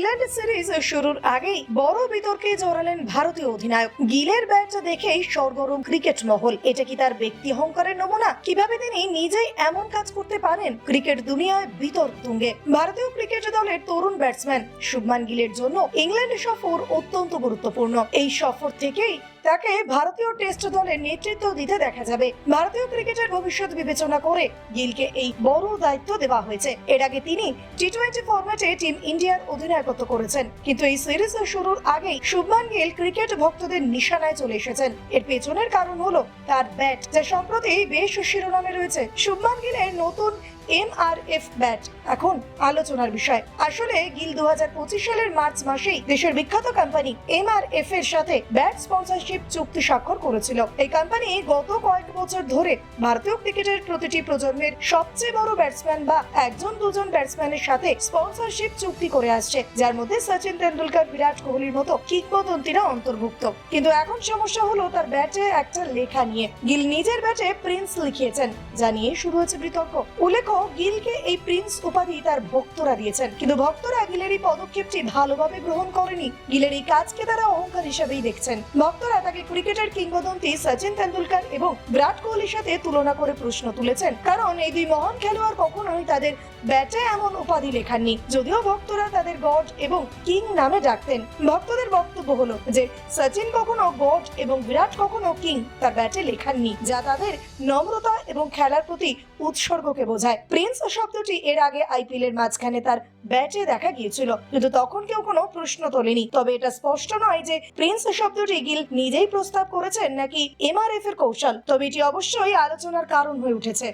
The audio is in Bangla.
ইংল্যান্ড সিরিজ শুরুর আগেই বড় বিতর্কে জড়ালেন ভারতীয় অধিনায়ক। গিলের ব্যাট দেখেই সরগরম ক্রিকেট মহল। এটা কি তার ব্যক্তি অহংকারের নমুনা? কিভাবে তিনি নিজেই এমন কাজ করতে পারেন? ক্রিকেট দুনিয়ায় বিতর্ক তুঙ্গে। ভারতীয় ক্রিকেট দলের তরুণ ব্যাটসম্যান শুভমান গিলের জন্য ইংল্যান্ড সফর অত্যন্ত গুরুত্বপূর্ণ। এই সফর থেকেই তাকে ভারতীয় টেস্ট দলের নেতৃত্ব দিতে দেখা যাবে। ভারতীয় ক্রিকেটের ভবিষ্যৎ বিবেচনা করে গিলকে এই বড় দায়িত্ব দেওয়া হয়েছে। এর আগে তিনি টি-20 ফরম্যাটে টিম ইন্ডিয়ার অধিনায়কত্ব করেছেন, কিন্তু এই সিরিজ শুরুর আগেই শুভমান গিল ক্রিকেট ভক্তদের নিশানায় চলে এসেছেন। এর পেছনের কারণ হলো তার ব্যাট, যা সম্প্রতি বেশ শিরোনামে রয়েছে। শুভমান গিলের নতুন MRF ব্যাট এখন আলোচনার বিষয়। আসলে গিল 2025 সালের মার্চ মাসেই দেশের বিখ্যাত কোম্পানি MRF এর সাথে ব্যাট স্পন্সরশিপ চুক্তি স্বাক্ষর করেছিল। এই কোম্পানি গত কয়েক বছর ধরে ভারতীয় ক্রিকেটের প্রতিটি প্রজন্মের সবচেয়ে বড় ব্যাটসম্যান বা একজন দুজন ব্যাটসম্যানের সাথে স্পন্সরশিপ চুক্তি করে আসছে, যার মধ্যে সচিন তেন্ডুলকর, বিরাট কোহলির মতো কিংবদন্তিরা অন্তর্ভুক্ত। কিন্তু এখন সমস্যা হলো তার ব্যাটে একটা লেখা নিয়ে। গিল নিজের ব্যাটে প্রিন্স লিখিয়েছেন, যা নিয়ে শুরু হয়েছে বিতর্ক। উল্লেখ্য, গিলকে এই প্রিন্স উপাধি তার ভক্তরা দিয়েছেন, কিন্তু ভক্তরা গিলের এই পদক্ষেপটি ভালোভাবে গ্রহণ করেনি। গিলের এই কাজকে তারা অহংকার হিসেবেই দেখছেন। ভক্তরা তাকে ক্রিকেটের কিংবদন্তি সচিন তেন্ডুলকর এবং বিরাট কোহলির সাথে তুলনা করে প্রশ্ন তুলেছেন, কারণ এই দুই মহান খেলোয়াড় কখনোই তাদের ব্যাটে এমন উপাধি লেখাননি। যদিও ভক্তরা তাদের গড এবং কিং নামে ডাকতেন। ভক্তদের বক্তব্য হলো যে সচিন কখনো গড এবং বিরাট কখনো কিং তার ব্যাটে লেখাননি, যা তাদের নম্রতা এবং খেলার প্রতি উৎসর্গকে বোঝায়। প্রিন্স শব্দটি এর আগে IPL এর মাঝখানে তার ব্যাটে দেখা গিয়েছিল, কিন্তু তখন কেউ কোনো প্রশ্ন তোলেনি। তবে এটা স্পষ্ট নয় যে প্রিন্স শব্দটি গিল নিজেই প্রস্তাব করেছেন নাকি MRF এর কৌশল। তবে এটি অবশ্যই আলোচনার কারণ হয়ে উঠেছে।